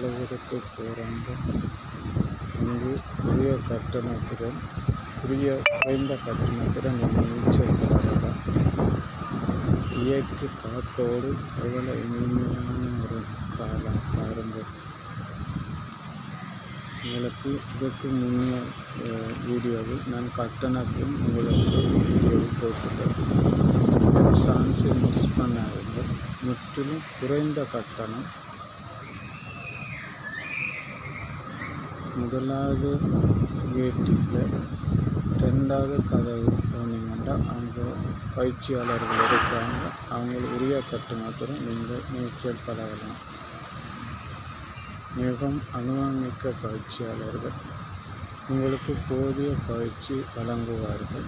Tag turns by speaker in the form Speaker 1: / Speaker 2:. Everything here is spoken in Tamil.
Speaker 1: அளவிற்கு போகிறாங்க. இங்கு குறைந்த கட்டணத்துடன் நீச்சல் பழகலாம். இயற்கை காற்றோடு எவ்வளோ இனிமையான ஒரு காலம் பாருங்கள். உங்களுக்கு இதுக்கு முன்னைய வீடியோவில் நான் கட்டணத்தையும் உங்களுக்கு வீடியோவில் போட்டுட்டேன். இந்த சான்ஸை மிஸ் பண்ணாதீர்கள். முற்றிலும் குறைந்த கட்டணம். முதலாவது கேட்டில் 2வது கதவு போனீங்கன்னா அங்கே பயிற்சியாளர்கள் இருக்காங்க. அவங்க உரிய கட்டணத்துடன் நீங்கள் நீச்சல் பழகலாம். மிகவும் அனுபவமிக்க பயிற்சியாளர்கள் உங்களுக்கு போதிய பயிற்சி வழங்குவார்கள்.